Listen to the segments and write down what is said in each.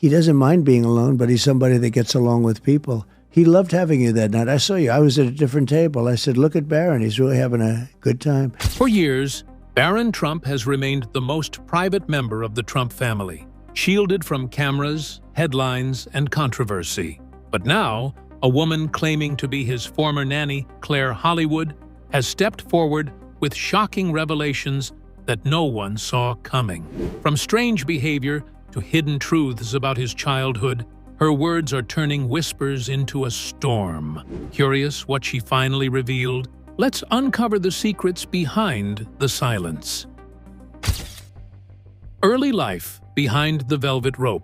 he doesn't mind being alone, but he's somebody that gets along with people. He loved having you that night. I saw you. I was at a different table. I said, look at Barron. He's really having a good time. For years, Barron Trump has remained the most private member of the Trump family, shielded from cameras, headlines, and controversy. But now, a woman claiming to be his former nanny, Clare Hollywood, has stepped forward with shocking revelations that no one saw coming. From strange behavior to hidden truths about his childhood, her words are turning whispers into a storm. Curious what she finally revealed? Let's uncover the secrets behind the silence. Early life behind the velvet rope.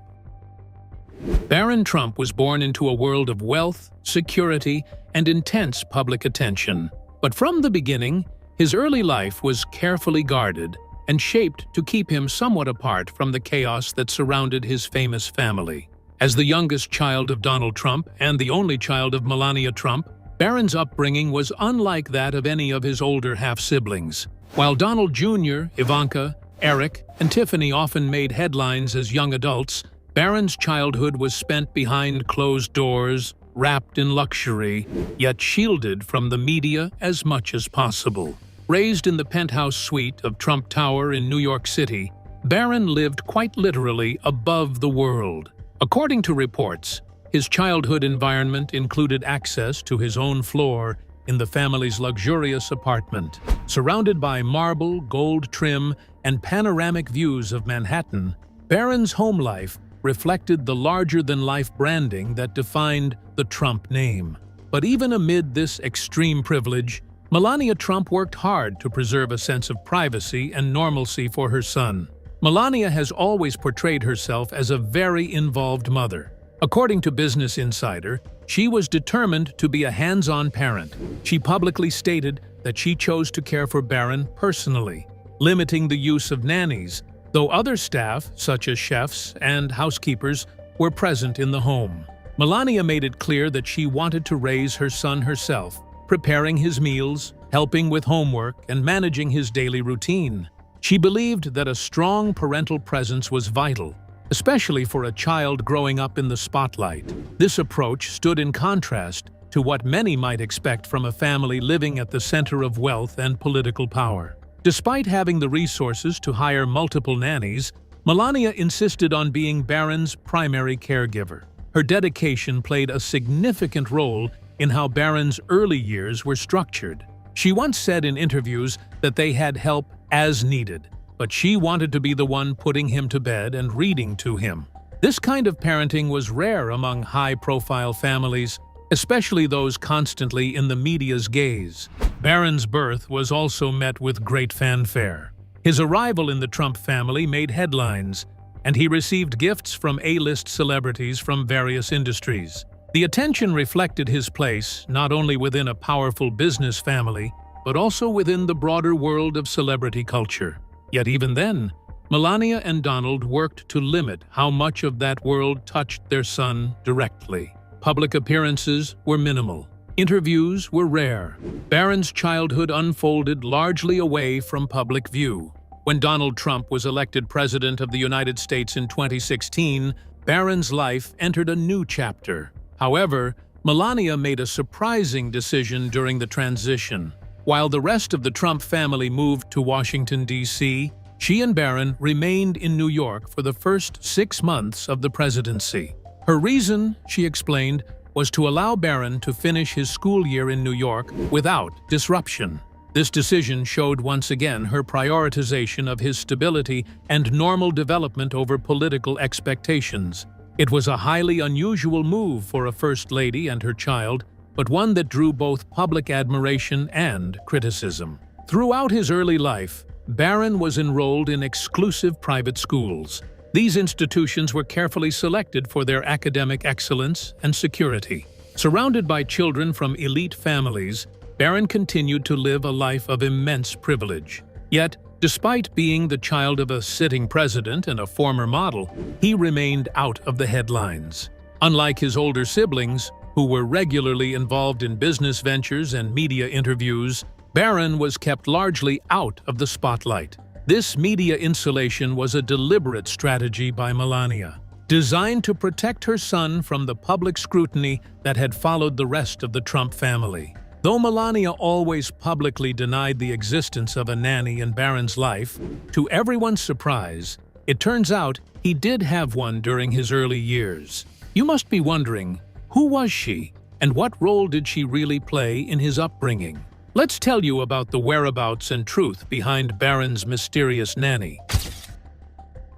Barron Trump was born into a world of wealth, security, and intense public attention. But from the beginning, his early life was carefully guarded and shaped to keep him somewhat apart from the chaos that surrounded his famous family. As the youngest child of Donald Trump and the only child of Melania Trump, Barron's upbringing was unlike that of any of his older half-siblings. While Donald Jr., Ivanka, Eric, and Tiffany often made headlines as young adults, Barron's childhood was spent behind closed doors, wrapped in luxury, yet shielded from the media as much as possible. Raised in the penthouse suite of Trump Tower in New York City, Barron lived quite literally above the world. According to reports, his childhood environment included access to his own floor in the family's luxurious apartment. Surrounded by marble, gold trim, and panoramic views of Manhattan, Barron's home life reflected the larger-than-life branding that defined the Trump name. But even amid this extreme privilege, Melania Trump worked hard to preserve a sense of privacy and normalcy for her son. Melania has always portrayed herself as a very involved mother. According to Business Insider, she was determined to be a hands-on parent. She publicly stated that she chose to care for Barron personally, limiting the use of nannies, though other staff, such as chefs and housekeepers, were present in the home. Melania made it clear that she wanted to raise her son herself, preparing his meals, helping with homework, and managing his daily routine. She believed that a strong parental presence was vital, especially for a child growing up in the spotlight. This approach stood in contrast to what many might expect from a family living at the center of wealth and political power. Despite having the resources to hire multiple nannies, Melania insisted on being Barron's primary caregiver. Her dedication played a significant role in how Barron's early years were structured. She once said in interviews that they had help as needed, but she wanted to be the one putting him to bed and reading to him. This kind of parenting was rare among high-profile families, especially those constantly in the media's gaze. Barron's birth was also met with great fanfare. His arrival in the Trump family made headlines, and he received gifts from A-list celebrities from various industries. The attention reflected his place not only within a powerful business family, but also within the broader world of celebrity culture. Yet even then, Melania and Donald worked to limit how much of that world touched their son directly. Public appearances were minimal. Interviews were rare. Barron's childhood unfolded largely away from public view. When Donald Trump was elected President of the United States in 2016, Barron's life entered a new chapter. However, Melania made a surprising decision during the transition. While the rest of the Trump family moved to Washington, D.C., she and Barron remained in New York for the first 6 months of the presidency. Her reason, she explained, was to allow Barron to finish his school year in New York without disruption. This decision showed once again her prioritization of his stability and normal development over political expectations. It was a highly unusual move for a first lady and her child, but one that drew both public admiration and criticism. Throughout his early life, Barron was enrolled in exclusive private schools. These institutions were carefully selected for their academic excellence and security. Surrounded by children from elite families, Barron continued to live a life of immense privilege. Yet, despite being the child of a sitting president and a former model, he remained out of the headlines. Unlike his older siblings, who were regularly involved in business ventures and media interviews, Barron was kept largely out of the spotlight. This media insulation was a deliberate strategy by Melania. designed to protect her son from the public scrutiny that had followed the rest of the Trump family. Though Melania always publicly denied the existence of a nanny in Barron's life, to everyone's surprise, it turns out he did have one during his early years. You must be wondering, who was she, and what role did she really play in his upbringing? Let's tell you about the whereabouts and truth behind Barron's mysterious nanny.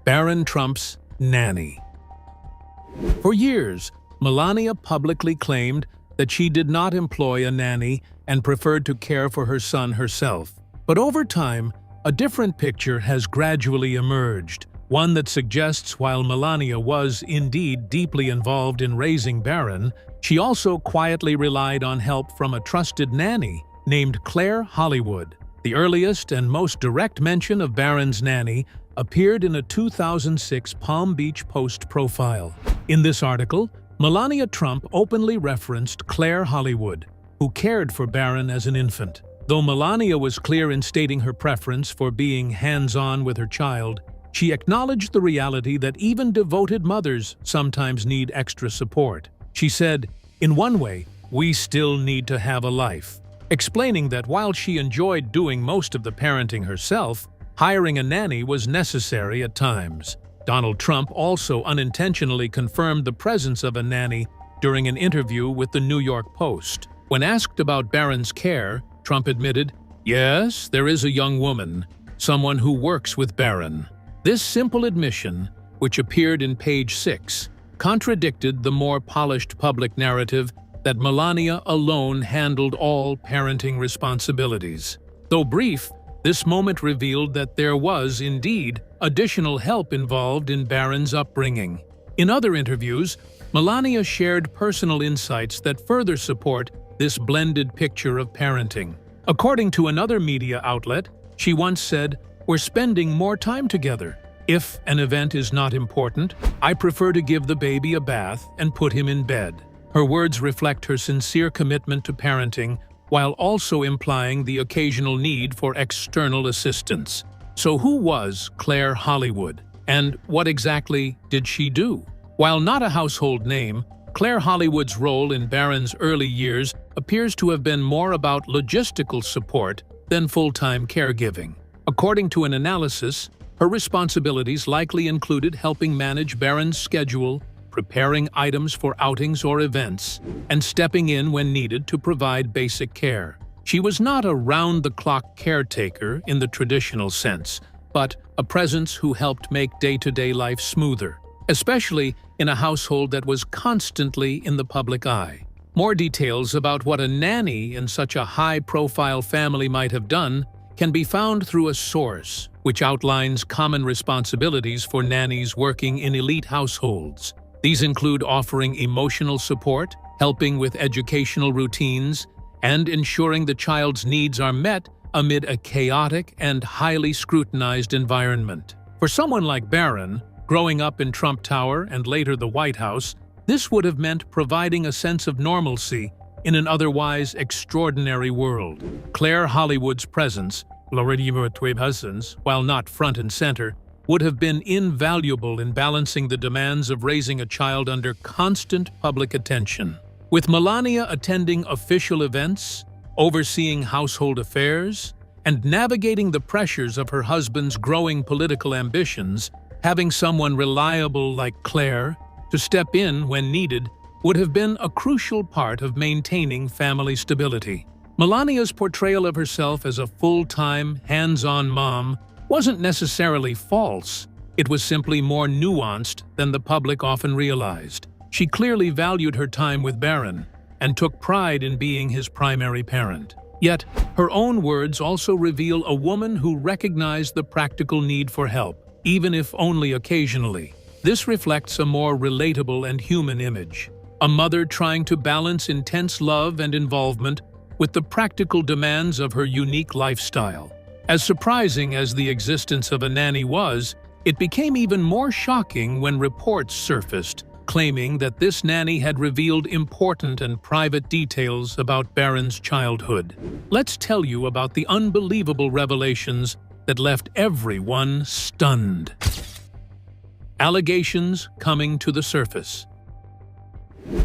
Barron Trump's nanny. For years, Melania publicly claimed that she did not employ a nanny and preferred to care for her son herself. But over time, a different picture has gradually emerged, one that suggests while Melania was indeed deeply involved in raising Barron, she also quietly relied on help from a trusted nanny named Clare Hollywood. The earliest and most direct mention of Barron's nanny appeared in a 2006 Palm Beach Post profile. In this article, Melania Trump openly referenced Clare Hollywood, who cared for Barron as an infant. Though Melania was clear in stating her preference for being hands-on with her child, she acknowledged the reality that even devoted mothers sometimes need extra support. She said, "In one way, we still need to have a life," explaining that while she enjoyed doing most of the parenting herself, hiring a nanny was necessary at times. Donald Trump also unintentionally confirmed the presence of a nanny during an interview with the New York Post. When asked about Barron's care, Trump admitted, "Yes, there is a young woman, someone who works with Barron." This simple admission, which appeared in page 6, contradicted the more polished public narrative that Melania alone handled all parenting responsibilities. Though brief, this moment revealed that there was, indeed, additional help involved in Barron's upbringing. In other interviews, Melania shared personal insights that further support this blended picture of parenting. According to another media outlet, she once said, "We're spending more time together. If an event is not important, I prefer to give the baby a bath and put him in bed." Her words reflect her sincere commitment to parenting, while also implying the occasional need for external assistance. So who was Clare Hollywood, and what exactly did she do? While not a household name, Clare Hollywood's role in Barron's early years appears to have been more about logistical support than full-time caregiving. According to an analysis, her responsibilities likely included helping manage Barron's schedule, preparing items for outings or events, and stepping in when needed to provide basic care. She was not a round-the-clock caretaker in the traditional sense, but a presence who helped make day-to-day life smoother, especially in a household that was constantly in the public eye. More details about what a nanny in such a high-profile family might have done can be found through a source, which outlines common responsibilities for nannies working in elite households. These include offering emotional support, helping with educational routines, and ensuring the child's needs are met amid a chaotic and highly scrutinized environment. For someone like Barron, growing up in Trump Tower and later the White House, this would have meant providing a sense of normalcy in an otherwise extraordinary world. Clare Hollywood's presence, while not front and center, would have been invaluable in balancing the demands of raising a child under constant public attention. With Melania attending official events, overseeing household affairs, and navigating the pressures of her husband's growing political ambitions, having someone reliable like Clare to step in when needed would have been a crucial part of maintaining family stability. Melania's portrayal of herself as a full-time, hands-on mom wasn't necessarily false. It was simply more nuanced than the public often realized. She clearly valued her time with Barron and took pride in being his primary parent. Yet, her own words also reveal a woman who recognized the practical need for help, even if only occasionally. This reflects a more relatable and human image. A mother trying to balance intense love and involvement with the practical demands of her unique lifestyle. As surprising as the existence of a nanny was, it became even more shocking when reports surfaced claiming that this nanny had revealed important and private details about Barron's childhood. Let's tell you about the unbelievable revelations that left everyone stunned. Allegations coming to the surface.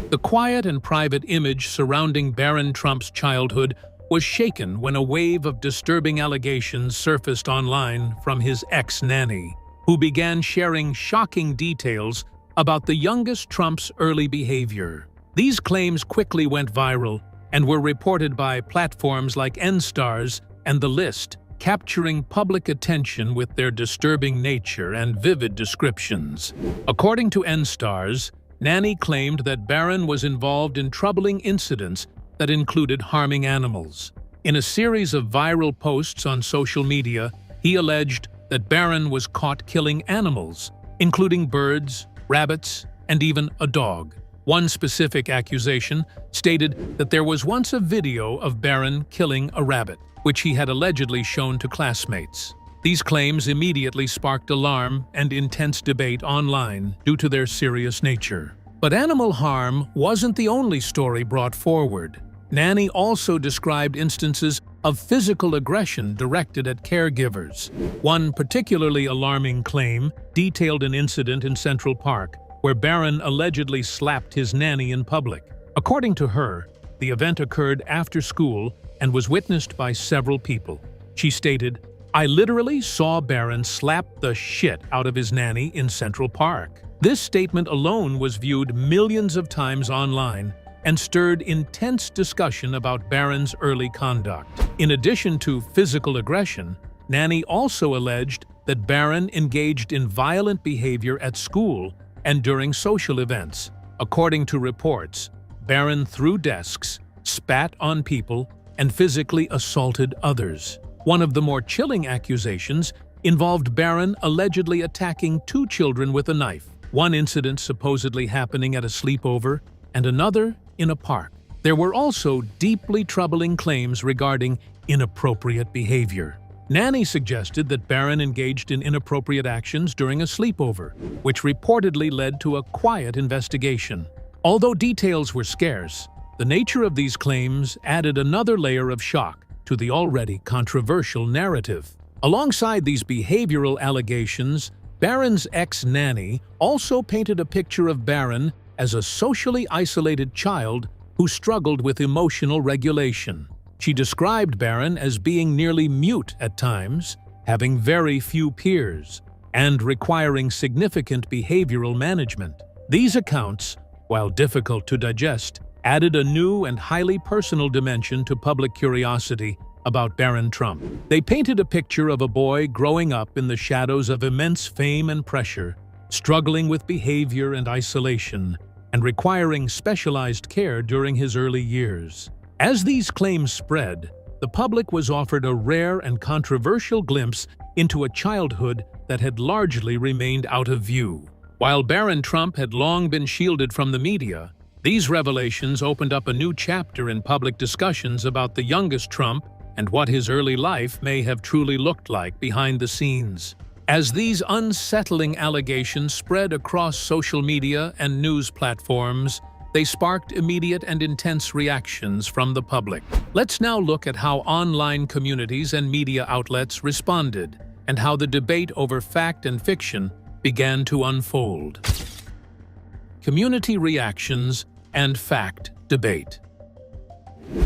The quiet and private image surrounding Barron Trump's childhood was shaken when a wave of disturbing allegations surfaced online from his ex-nanny, who began sharing shocking details about the youngest Trump's early behavior. These claims quickly went viral and were reported by platforms like NSTARS and The List, capturing public attention with their disturbing nature and vivid descriptions. According to NSTARS, Nanny claimed that Barron was involved in troubling incidents that included harming animals. In a series of viral posts on social media, he alleged that Barron was caught killing animals, including birds, rabbits, and even a dog. One specific accusation stated that there was once a video of Barron killing a rabbit, which he had allegedly shown to classmates. These claims immediately sparked alarm and intense debate online due to their serious nature. But animal harm wasn't the only story brought forward. Nanny also described instances of physical aggression directed at caregivers. One particularly alarming claim detailed an incident in Central Park where Barron allegedly slapped his nanny in public. According to her, the event occurred after school and was witnessed by several people. She stated, "I literally saw Barron slap the shit out of his nanny in Central Park." This statement alone was viewed millions of times online and stirred intense discussion about Barron's early conduct. In addition to physical aggression, Nanny also alleged that Barron engaged in violent behavior at school and during social events. According to reports, Barron threw desks, spat on people, and physically assaulted others. One of the more chilling accusations involved Barron allegedly attacking 2 children with a knife, one incident supposedly happening at a sleepover and another in a park. There were also deeply troubling claims regarding inappropriate behavior. Nanny suggested that Barron engaged in inappropriate actions during a sleepover, which reportedly led to a quiet investigation. Although details were scarce, the nature of these claims added another layer of shock to the already controversial narrative. Alongside these behavioral allegations, Barron's ex-nanny also painted a picture of Barron as a socially isolated child who struggled with emotional regulation. She described Barron as being nearly mute at times, having very few peers, and requiring significant behavioral management. These accounts, while difficult to digest, added a new and highly personal dimension to public curiosity about Barron Trump. They painted a picture of a boy growing up in the shadows of immense fame and pressure, struggling with behavior and isolation, and requiring specialized care during his early years. As these claims spread, the public was offered a rare and controversial glimpse into a childhood that had largely remained out of view. While Barron Trump had long been shielded from the media, these revelations opened up a new chapter in public discussions about the youngest Trump and what his early life may have truly looked like behind the scenes. As these unsettling allegations spread across social media and news platforms, they sparked immediate and intense reactions from the public. Let's now look at how online communities and media outlets responded, and how the debate over fact and fiction began to unfold. Community reactions and fact debate.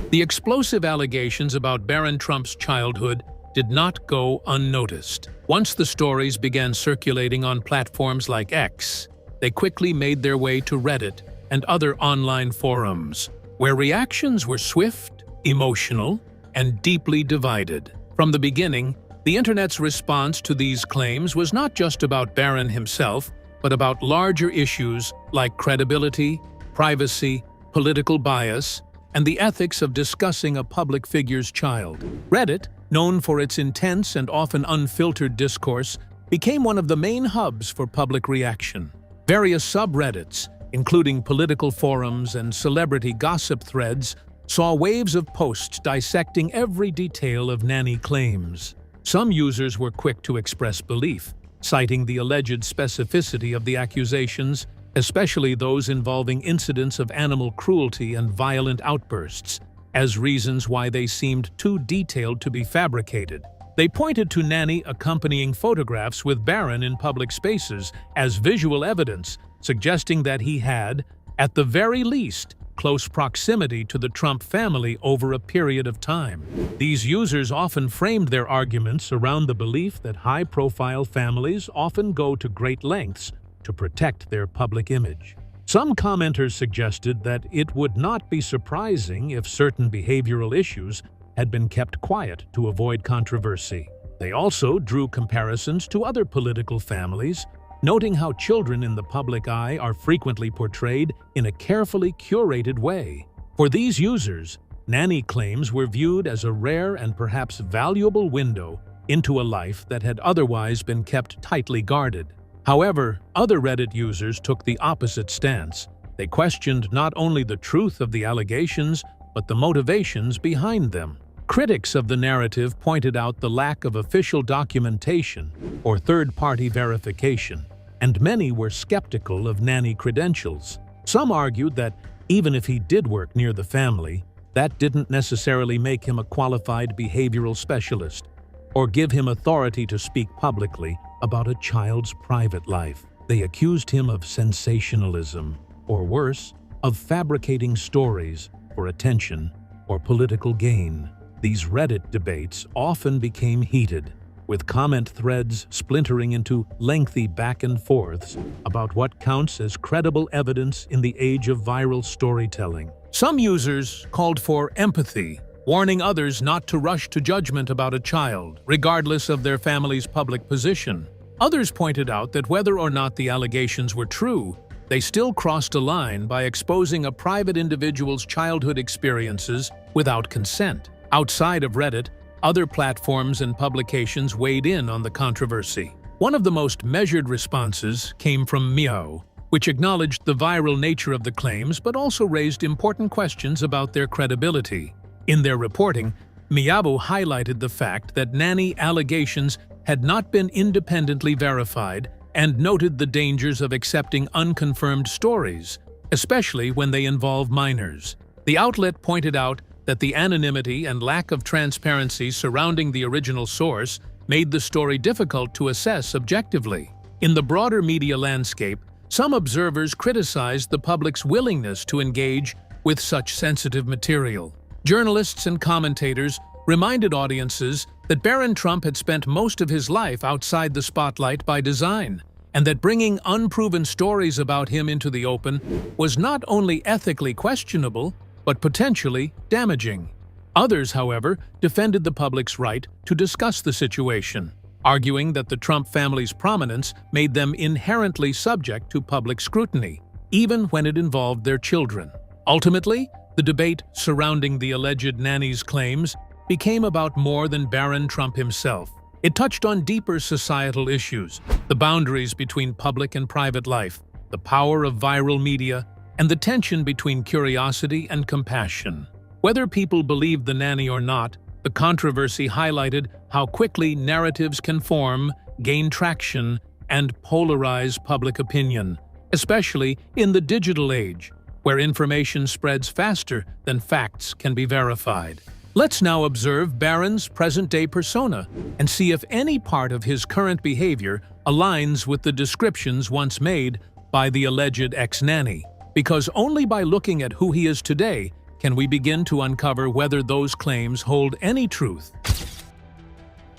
The explosive allegations about Barron Trump's childhood did not go unnoticed. Once the stories began circulating on platforms like X, they quickly made their way to Reddit and other online forums, where reactions were swift, emotional, and deeply divided. From the beginning, the internet's response to these claims was not just about Barron himself, but about larger issues like credibility, privacy, political bias, and the ethics of discussing a public figure's child. Reddit, known for its intense and often unfiltered discourse, became one of the main hubs for public reaction. Various subreddits, including political forums and celebrity gossip threads, saw waves of posts dissecting every detail of Nanny claims. Some users were quick to express belief, citing the alleged specificity of the accusations, especially those involving incidents of animal cruelty and violent outbursts, as reasons why they seemed too detailed to be fabricated. They pointed to Nanny accompanying photographs with Barron in public spaces as visual evidence, suggesting that he had, at the very least, close proximity to the Trump family over a period of time. These users often framed their arguments around the belief that high-profile families often go to great lengths to protect their public image. Some commenters suggested that it would not be surprising if certain behavioral issues had been kept quiet to avoid controversy. They also drew comparisons to other political families, noting how children in the public eye are frequently portrayed in a carefully curated way. For these users, Nanny claims were viewed as a rare and perhaps valuable window into a life that had otherwise been kept tightly guarded. However, other Reddit users took the opposite stance. They questioned not only the truth of the allegations, but the motivations behind them. Critics of the narrative pointed out the lack of official documentation or third-party verification, and many were skeptical of Nanny credentials. Some argued that even if he did work near the family, that didn't necessarily make him a qualified behavioral specialist or give him authority to speak publicly about a child's private life. They accused him of sensationalism, or worse, of fabricating stories for attention or political gain. These Reddit debates often became heated, with comment threads splintering into lengthy back-and-forths about what counts as credible evidence in the age of viral storytelling. Some users called for empathy, warning others not to rush to judgment about a child, regardless of their family's public position. Others pointed out that whether or not the allegations were true, they still crossed a line by exposing a private individual's childhood experiences without consent. Outside of Reddit, other platforms and publications weighed in on the controversy. One of the most measured responses came from Meow, which acknowledged the viral nature of the claims but also raised important questions about their credibility. In their reporting, Meow highlighted the fact that Nanny allegations had not been independently verified and noted the dangers of accepting unconfirmed stories, especially when they involve minors. The outlet pointed out that the anonymity and lack of transparency surrounding the original source made the story difficult to assess objectively. In the broader media landscape, some observers criticized the public's willingness to engage with such sensitive material. Journalists and commentators reminded audiences that Barron Trump had spent most of his life outside the spotlight by design, and that bringing unproven stories about him into the open was not only ethically questionable, but potentially damaging. Others, however, defended the public's right to discuss the situation, arguing that the Trump family's prominence made them inherently subject to public scrutiny, even when it involved their children. Ultimately, the debate surrounding the alleged Nanny's claims became about more than Barron Trump himself. It touched on deeper societal issues, the boundaries between public and private life, the power of viral media, and the tension between curiosity and compassion. Whether people believed the Nanny or not, the controversy highlighted how quickly narratives can form, gain traction, and polarize public opinion, especially in the digital age, where information spreads faster than facts can be verified. Let's now observe Barron's present-day persona and see if any part of his current behavior aligns with the descriptions once made by the alleged ex-nanny. Because only by looking at who he is today can we begin to uncover whether those claims hold any truth.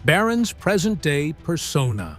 Barron's present-day persona.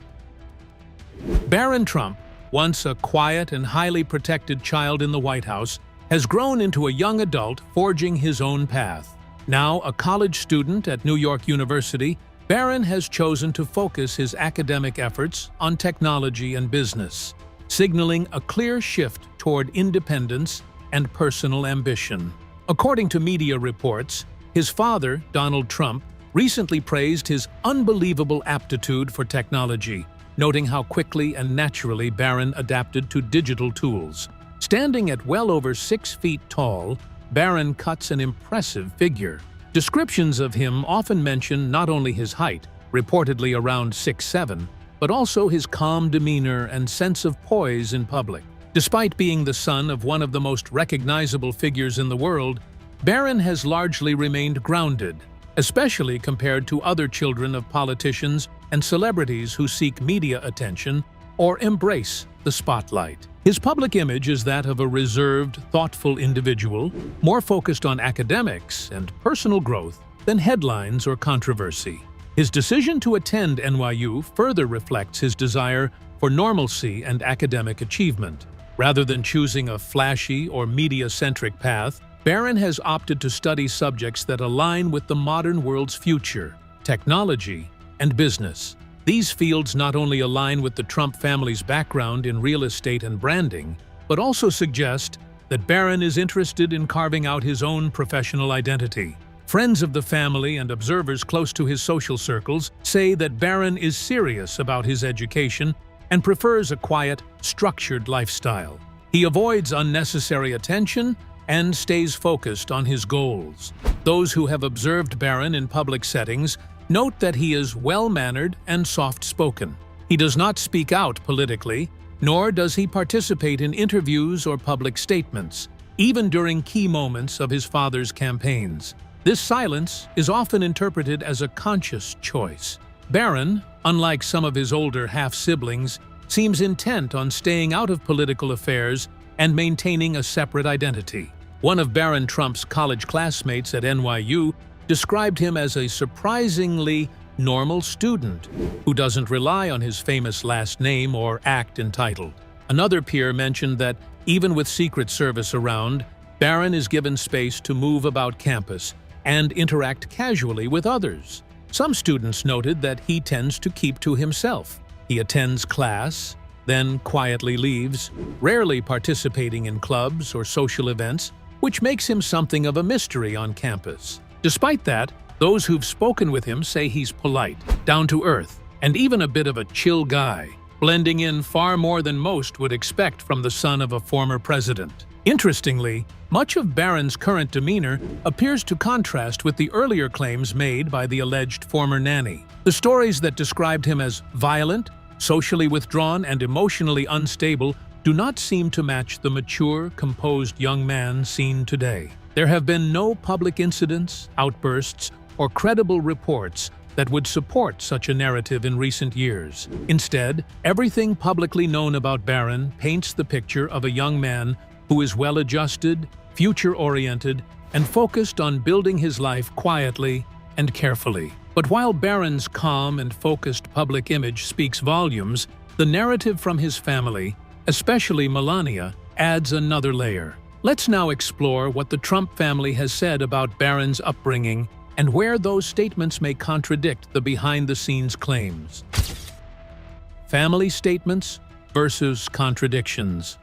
Barron Trump, once a quiet and highly protected child in the White House, has grown into a young adult forging his own path. Now a college student at New York University, Barron has chosen to focus his academic efforts on technology and business, signaling a clear shift toward independence and personal ambition. According to media reports, his father, Donald Trump, recently praised his unbelievable aptitude for technology, noting how quickly and naturally Barron adapted to digital tools. Standing at well over 6 feet tall, Barron cuts an impressive figure. Descriptions of him often mention not only his height, reportedly around 6'7", but also his calm demeanor and sense of poise in public. Despite being the son of one of the most recognizable figures in the world, Barron has largely remained grounded, especially compared to other children of politicians and celebrities who seek media attention or embrace the spotlight. His public image is that of a reserved, thoughtful individual, more focused on academics and personal growth than headlines or controversy. His decision to attend NYU further reflects his desire for normalcy and academic achievement. Rather than choosing a flashy or media-centric path, Barron has opted to study subjects that align with the modern world's future, technology, and business. These fields not only align with the Trump family's background in real estate and branding, but also suggest that Barron is interested in carving out his own professional identity. Friends of the family and observers close to his social circles say that Barron is serious about his education and prefers a quiet, structured lifestyle. He avoids unnecessary attention and stays focused on his goals. Those who have observed Barron in public settings note that he is well-mannered and soft-spoken. He does not speak out politically, nor does he participate in interviews or public statements, even during key moments of his father's campaigns. This silence is often interpreted as a conscious choice. Barron, unlike some of his older half-siblings, seems intent on staying out of political affairs and maintaining a separate identity. One of Barron Trump's college classmates at NYU described him as a surprisingly normal student who doesn't rely on his famous last name or act entitled. Another peer mentioned that even with Secret Service around, Barron is given space to move about campus and interact casually with others. Some students noted that he tends to keep to himself. He attends class, then quietly leaves, rarely participating in clubs or social events, which makes him something of a mystery on campus. Despite that, those who've spoken with him say he's polite, down to earth, and even a bit of a chill guy, blending in far more than most would expect from the son of a former president. Interestingly, much of Barron's current demeanor appears to contrast with the earlier claims made by the alleged former nanny. The stories that described him as violent, socially withdrawn, and emotionally unstable do not seem to match the mature, composed young man seen today. There have been no public incidents, outbursts, or credible reports that would support such a narrative in recent years. Instead, everything publicly known about Barron paints the picture of a young man who is well-adjusted, future-oriented, and focused on building his life quietly and carefully. But while Barron's calm and focused public image speaks volumes, the narrative from his family, especially Melania, adds another layer. Let's now explore what the Trump family has said about Barron's upbringing and where those statements may contradict the behind-the-scenes claims. Family statements versus contradictions.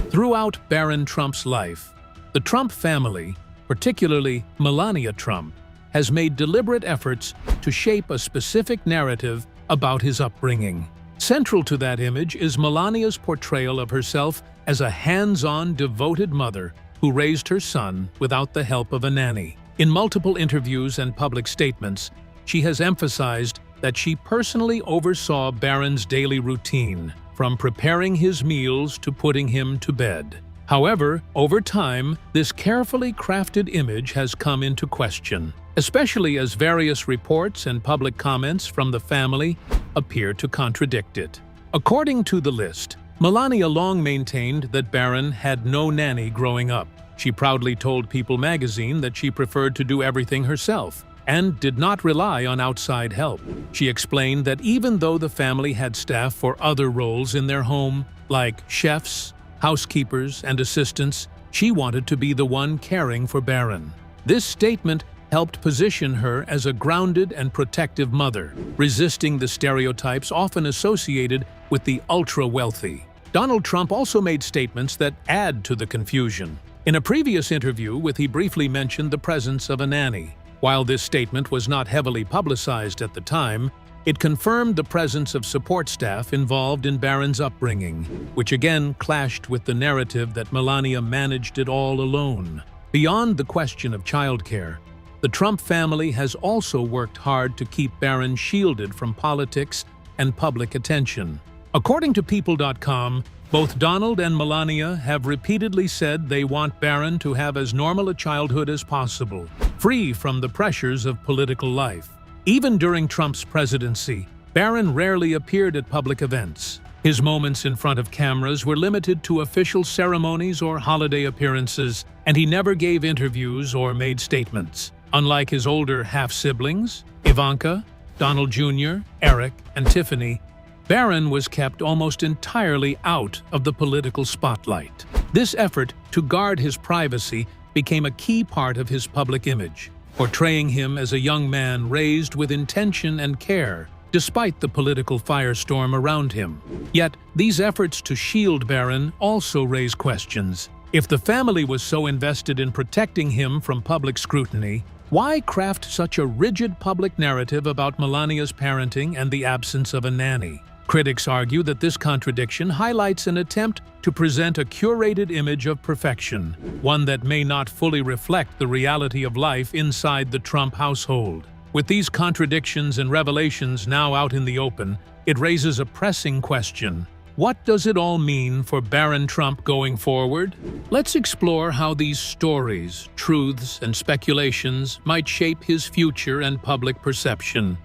Throughout Barron Trump's life, the Trump family, particularly Melania Trump, has made deliberate efforts to shape a specific narrative about his upbringing. Central to that image is Melania's portrayal of herself as a hands-on, devoted mother who raised her son without the help of a nanny. In multiple interviews and public statements, she has emphasized that she personally oversaw Barron's daily routine, from preparing his meals to putting him to bed. However, over time, this carefully crafted image has come into question, especially as various reports and public comments from the family appear to contradict it. According to the list, Melania long maintained that Barron had no nanny growing up. She proudly told People magazine that she preferred to do everything herself and did not rely on outside help. She explained that even though the family had staff for other roles in their home, like chefs, housekeepers, and assistants, she wanted to be the one caring for Barron. This statement helped position her as a grounded and protective mother, resisting the stereotypes often associated with the ultra-wealthy. Donald Trump also made statements that add to the confusion. In a previous interview he briefly mentioned the presence of a nanny. While this statement was not heavily publicized at the time, it confirmed the presence of support staff involved in Barron's upbringing, which again clashed with the narrative that Melania managed it all alone. Beyond the question of childcare, the Trump family has also worked hard to keep Barron shielded from politics and public attention. According to People.com, both Donald and Melania have repeatedly said they want Barron to have as normal a childhood as possible, free from the pressures of political life. Even during Trump's presidency, Barron rarely appeared at public events. His moments in front of cameras were limited to official ceremonies or holiday appearances, and he never gave interviews or made statements. Unlike his older half-siblings, Ivanka, Donald Jr., Eric, and Tiffany, Barron was kept almost entirely out of the political spotlight. This effort to guard his privacy became a key part of his public image, portraying him as a young man raised with intention and care, despite the political firestorm around him. Yet, these efforts to shield Barron also raise questions. If the family was so invested in protecting him from public scrutiny, why craft such a rigid public narrative about Melania's parenting and the absence of a nanny? Critics argue that this contradiction highlights an attempt to present a curated image of perfection, one that may not fully reflect the reality of life inside the Trump household. With these contradictions and revelations now out in the open, it raises a pressing question. What does it all mean for Barron Trump going forward? Let's explore how these stories, truths, and speculations might shape his future and public perception.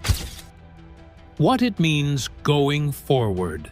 What it means going forward.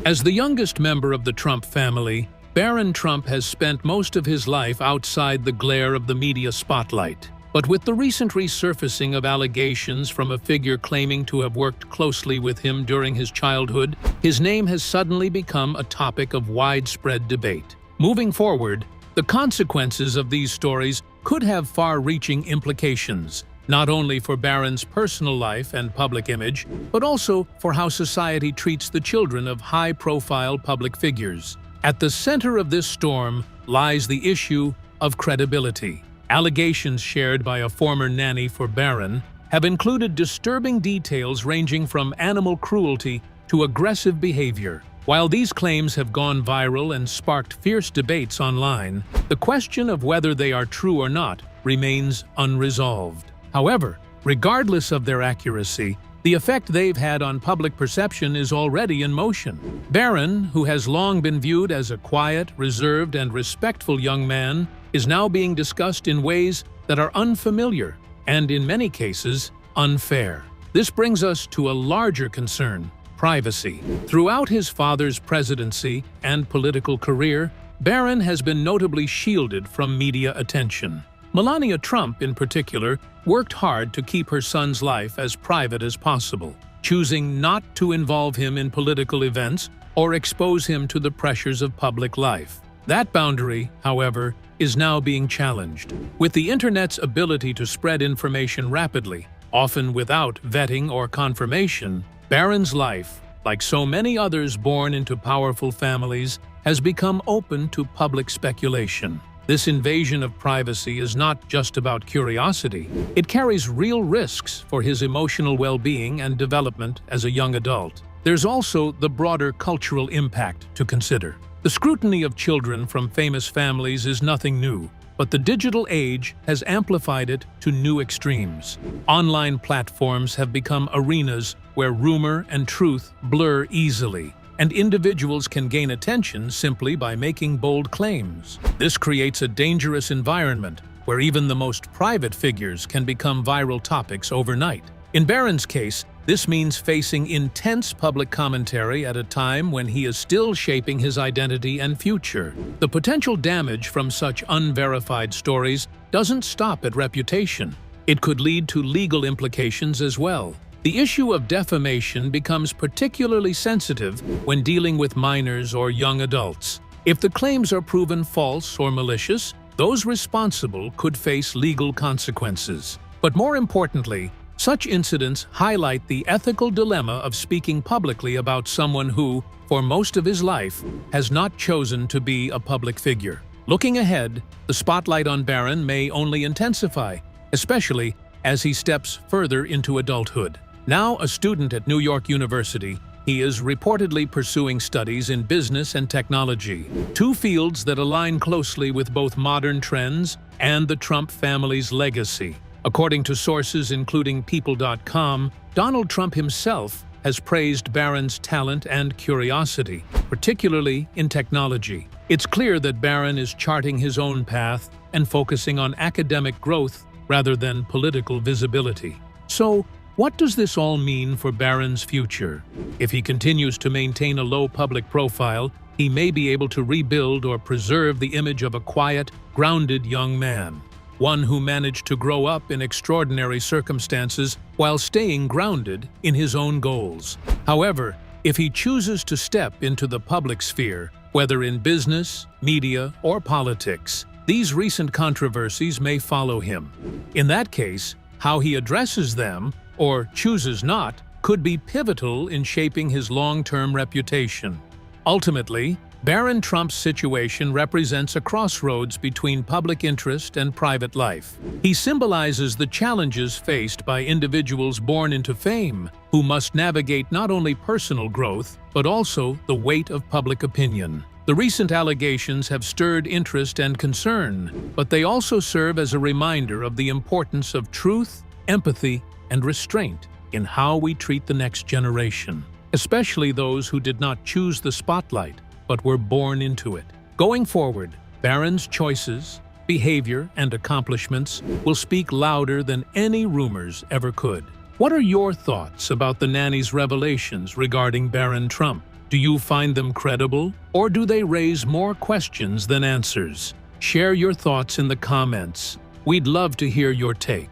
As the youngest member of the Trump family, Barron Trump has spent most of his life outside the glare of the media spotlight. But with the recent resurfacing of allegations from a figure claiming to have worked closely with him during his childhood, his name has suddenly become a topic of widespread debate. Moving forward, the consequences of these stories could have far-reaching implications, not only for Barron's personal life and public image, but also for how society treats the children of high-profile public figures. At the center of this storm lies the issue of credibility. Allegations shared by a former nanny for Barron have included disturbing details ranging from animal cruelty to aggressive behavior. While these claims have gone viral and sparked fierce debates online, the question of whether they are true or not remains unresolved. However, regardless of their accuracy, the effect they've had on public perception is already in motion. Barron, who has long been viewed as a quiet, reserved, and respectful young man, is now being discussed in ways that are unfamiliar and, in many cases, unfair. This brings us to a larger concern: privacy. Throughout his father's presidency and political career, Barron has been notably shielded from media attention. Melania Trump, in particular, worked hard to keep her son's life as private as possible, choosing not to involve him in political events or expose him to the pressures of public life. That boundary, however, is now being challenged. With the internet's ability to spread information rapidly, often without vetting or confirmation, Barron's life, like so many others born into powerful families, has become open to public speculation. This invasion of privacy is not just about curiosity. It carries real risks for his emotional well-being and development as a young adult. There's also the broader cultural impact to consider. The scrutiny of children from famous families is nothing new, but the digital age has amplified it to new extremes. Online platforms have become arenas where rumor and truth blur easily, and individuals can gain attention simply by making bold claims. This creates a dangerous environment where even the most private figures can become viral topics overnight. In Barron's case, this means facing intense public commentary at a time when he is still shaping his identity and future. The potential damage from such unverified stories doesn't stop at reputation. It could lead to legal implications as well. The issue of defamation becomes particularly sensitive when dealing with minors or young adults. If the claims are proven false or malicious, those responsible could face legal consequences. But more importantly, such incidents highlight the ethical dilemma of speaking publicly about someone who, for most of his life, has not chosen to be a public figure. Looking ahead, the spotlight on Barron may only intensify, especially as he steps further into adulthood. Now a student at New York University, he is reportedly pursuing studies in business and technology, two fields that align closely with both modern trends and the Trump family's legacy. According to sources including People.com, Donald Trump himself has praised Barron's talent and curiosity, particularly in technology. It's clear that Barron is charting his own path, and focusing on academic growth rather than political visibility. So, what does this all mean for Barron's future? If he continues to maintain a low public profile, he may be able to rebuild or preserve the image of a quiet, grounded young man, one who managed to grow up in extraordinary circumstances while staying grounded in his own goals. However, if he chooses to step into the public sphere, whether in business, media, or politics, these recent controversies may follow him. In that case, how he addresses them, or chooses not, could be pivotal in shaping his long-term reputation. Ultimately, Barron Trump's situation represents a crossroads between public interest and private life. He symbolizes the challenges faced by individuals born into fame, who must navigate not only personal growth, but also the weight of public opinion. The recent allegations have stirred interest and concern, but they also serve as a reminder of the importance of truth, empathy, and restraint in how we treat the next generation, especially those who did not choose the spotlight, but were born into it. Going forward, Barron's choices, behavior, and accomplishments will speak louder than any rumors ever could. What are your thoughts about the nanny's revelations regarding Barron Trump? Do you find them credible, or do they raise more questions than answers? Share your thoughts in the comments. We'd love to hear your take.